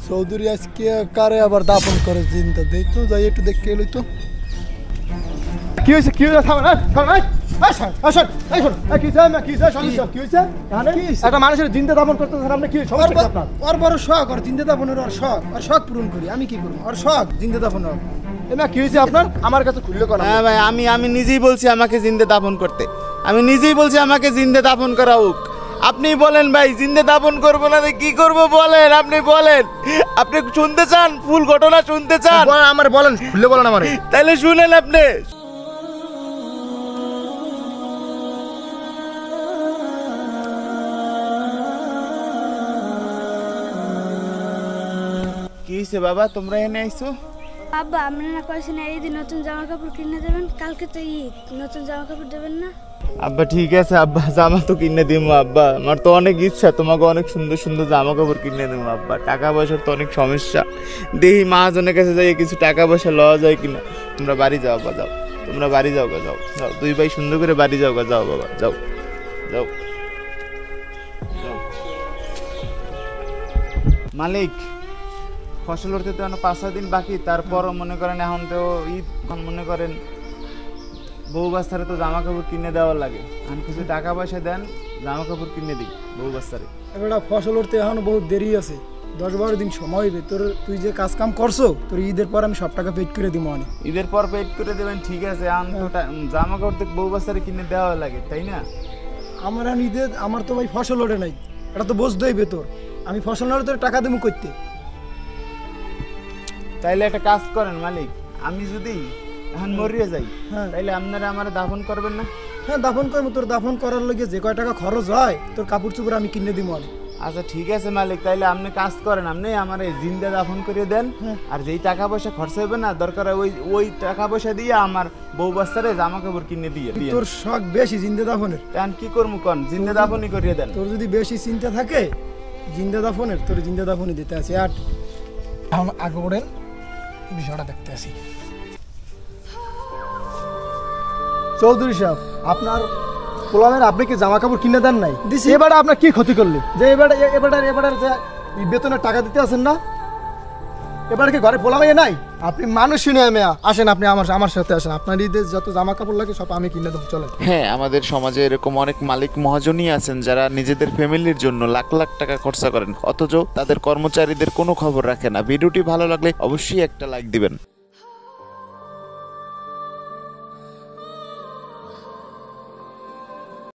চৌধুরী আজকে কারে আবার দাফন করে চিন্তা দেই তো যাই একটু দেখে এলই তো কি হয়েছে কি হয়েছে থামেন থামেন একটা মানুষের জিন্দা দাফন করতেছেন আপনি কি সমস্যা আপনার ওর বড় শখ ওর জিন্দা দাফনের ওর শখ পূরণ করি আমি কি করবো ওর শখ জিন্দা দাফনের এমা কি হয়েছে আপনার আমার কাছে খুললে করা হ্যাঁ ভাই আমি নিজেই বলছি আমাকে জিন্দা দাফন করতে আমি নিজেই বলছি আমাকে জিন্দা দাফন করা হোক আপনি বলেন ভাই জিন্দা দাফন করবো না কি করবো বলেন আপনি বলেন আপনি শুনতে চান ফুল ঘটনা শুনতে চান আমার বলেন খুললে বলেন আমার তাহলে শুনেন আপনি কি হইছে বাবা তোমরা এনে আইছো আব্বা আপনি না কইছেন এই দিন নতুন জামা কাপড় কিনে দেবেন কালকে তো ঈদ নতুন জামা কাপড় দেবেন না আব্বা ঠিক আছে আব্বা জামা তো কিনে দিমু আব্বা আমার তো অনেক ইচ্ছা তোমাকে অনেক সুন্দর সুন্দর জামা কাপড় কিনে দেবো আব্বা টাকা পয়সার তো অনেক সমস্যা দেখি মহাজনের কাছে যাই কিছু টাকা পয়সা লওয়া যায় কিনা তোমরা বাড়ি যাও বা যাও তোমরা বাড়ি যাও গা যাও যাও দুই ভাই সুন্দর করে বাড়ি যাও গা যাও বাবা যাও যাও মালিক ফসল উঠতে তো 5-6 দিন বাকি তারপর মনে করেন এখন তো ঈদ মনে করেন বউ বাচ্চারে তো জামা কাপড় কিনে দেওয়ার লাগে আমি কিছু টাকা পয়সা দেন জামা কাপড় কিনে দিই বউ বাচ্চারে এবার ফসল উঠতে এখন বহুত দেরি আছে 10-12 দিন সময় হইবে তুই যে কাজ কাম করছো তোর ঈদের পর আমি সব টাকা পেড করে দিব মানে ঈদের পর পেড করে দেবেন ঠিক আছে আমি তো জামা কাপড় তো বউ বাচ্চারে কিনে দেওয়া লাগে তাই না আমার এখন ঈদের আমার তো ভাই ফসল ওঠে নাই এটা তো বুঝতে হইবে তোর আমি ফসল না তোর টাকা দেবো করতে তাইলে একটা কাজ করেন মালিক আমি যদি এখন মরিয়ে যাই তাইলে আপনারা আমার দাফন করবেন না হ্যাঁ দাফন করবো তোর দাফন করার লগে যে কয় টাকা খরচ হয় তোর কাপড় চোপড় আমি কিনে দিব আচ্ছা ঠিক আছে মালিক তাইলে আপনি কাজ করেন আপনি আমার এই জিন্দা দাফন করে দেন আর যেই টাকা পয়সা খরচ হবে না দরকার ওই টাকা পয়সা দিয়ে আমার বউ বাচ্চারে জামা কাপড় কিনে দিয়ে তোর শখ বেশি জিন্দা দাফনের এখন কি করবো কন জিন্দা দাফনই করিয়ে দেন তোর যদি বেশি চিন্তা থাকে জিন্দা দাফনের তোর জিন্দা দাফনই দিতে আছে আর এখন আগে ওড়েন বিষয়টা দেখতে আসি চৌধুরী সাহেব আপনার পোলামের আপনি কি জামা কাপড় কিনে দেন নাই এবারে আপনার কি ক্ষতি করলে যে এবারে যে বেতনের টাকা দিতে আছেন না এবারে কি ঘরে পোলামাইয়া নাই আপনি মানুষ শুনে মেয়া আসেন আপনি আমার সাথে আসেন আপনার ঈদের যত জামা কাপড় লাগে সব আমি কিনে দেবো চলেন হ্যাঁ আমাদের সমাজে এরকম অনেক মালিক মহাজনই আছেন যারা নিজেদের ফ্যামিলির জন্য লাখ লাখ টাকা খরচা করেন অথচ তাদের কর্মচারীদের কোনো খবর রাখে না ভিডিওটি ভালো লাগলে অবশ্যই একটা লাইক দিবেন।